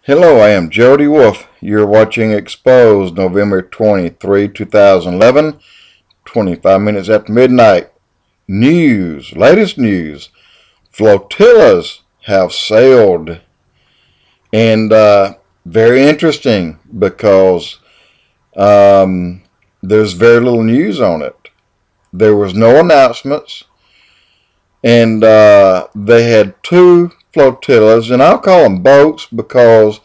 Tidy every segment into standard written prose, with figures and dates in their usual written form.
Hello, I am Jody Wolf. You're watching Expoz, November 23, 2011, 25 minutes after midnight. News, latest news. Flotillas have sailed. And very interesting because there's very little news on it. There was no announcements. And they had two flotillas, and I'll call them boats because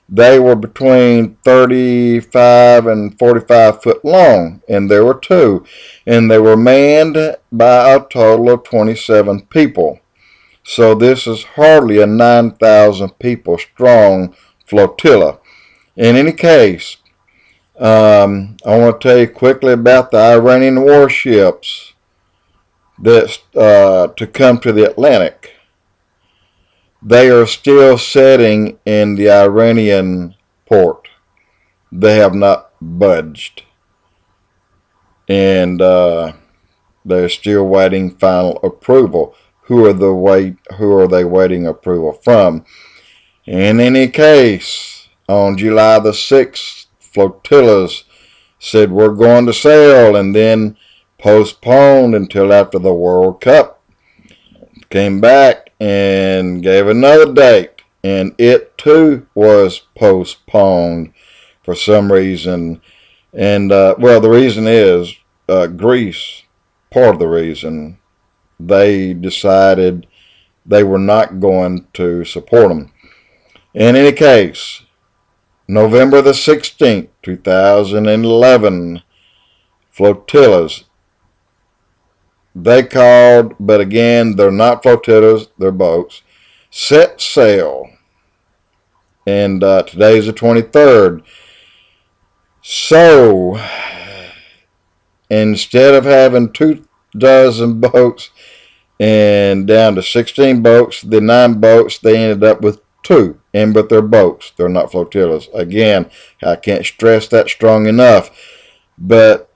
they were between 35 and 45 foot long, and there were two, and they were manned by a total of 27 people. So this is hardly a 9,000 people strong flotilla. In any case, I want to tell you quickly about the Iranian warships that's to come to the Atlantic. They are still setting in the Iranian port. They have not budged. And they're still waiting final approval. Who are they waiting approval from? In any case, on July the 6th, flotillas said we're going to sail, and then postponed until after the World Cup. Came back and gave another date, and it too was postponed for some reason. And well, the reason is Greece. Part of the reason they decided they were not going to support them. In any case, November the 16th, 2011, flotillas. They called, but again, they're not flotillas, they're boats, set sail. And today's the 23rd. So, instead of having 24 boats and down to 16 boats, the 9 boats, they ended up with 2. But they're boats, they're not flotillas. Again, I can't stress that strong enough. But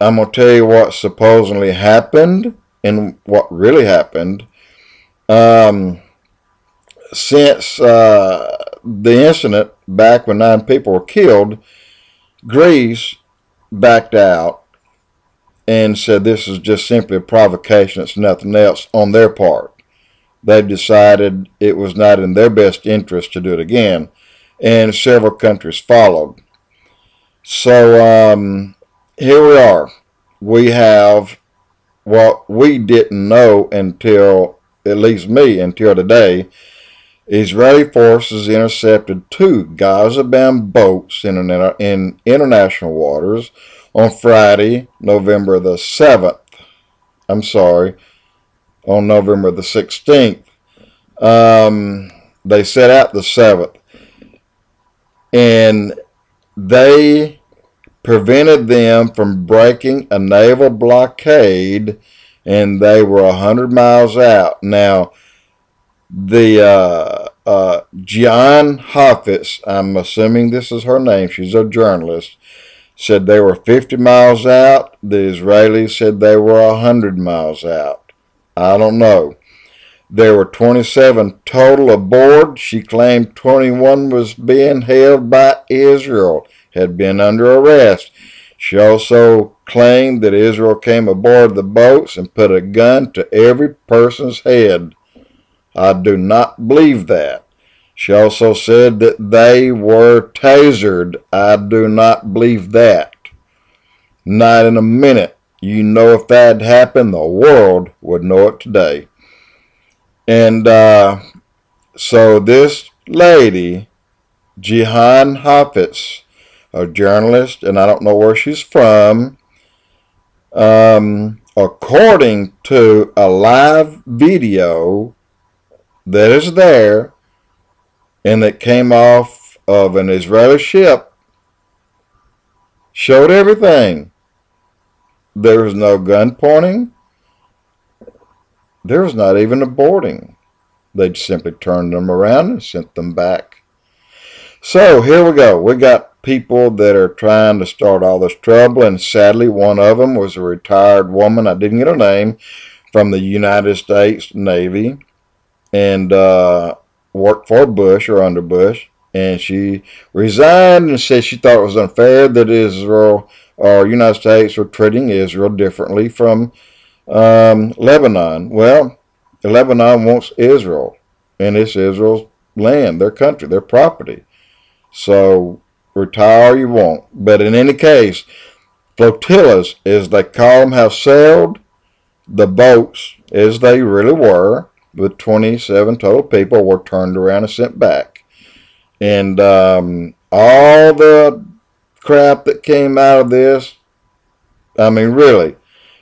I'm going to tell you what supposedly happened and what really happened. Since the incident back when 9 people were killed, Greece backed out and said this is just simply a provocation. It's nothing else on their part. They decided it was not in their best interest to do it again. And several countries followed. So, here we are. We have what we didn't know until, at least me, until today. Israeli forces intercepted 2 Gaza-bound boats in international waters on Friday, November the 7th. I'm sorry, on November the 16th. They set out the 7th. And they prevented them from breaking a naval blockade, and they were 100 miles out. Now, the Jihan Hafiz, I'm assuming this is her name, she's a journalist, said they were 50 miles out. The Israelis said they were 100 miles out. I don't know. There were 27 total aboard. She claimed 21 was being held by Israel, had been under arrest. She also claimed that Israel came aboard the boats and put a gun to every person's head. I do not believe that. She also said that they were tasered. I do not believe that. Not in a minute. You know, if that had happened, the world would know it today. And so this lady, Jihan Hafiz, a journalist, and I don't know where she's from, according to a live video that is there and that came off of an Israeli ship, showed everything. There was no gun pointing. There was not even a boarding. They simply turned them around and sent them back. So here we go. We got people that are trying to start all this trouble, and sadly one of them was a retired woman, I didn't get her name, from the United States Navy, and worked for Bush or under Bush, And she resigned and said she thought it was unfair that Israel or United States were treating Israel differently from Lebanon. Well, Lebanon wants Israel, and it's Israel's land, their country, their property. So retire you want. But in any case, flotillas, as they call them, have sailed the boats, as they really were, with 27 total people, were turned around and sent back. And all the crap that came out of this, I mean, really,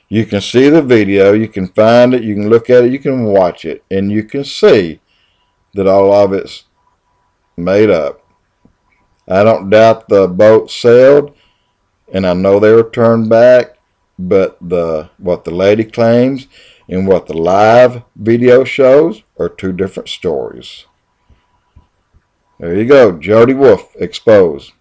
you can see the video, you can find it, you can look at it, you can watch it, and you can see that all of it's made up. I don't doubt the boat sailed, and I know they were turned back, but what the lady claims and what the live video shows are two different stories. There you go, Jody Wolf, Expoz.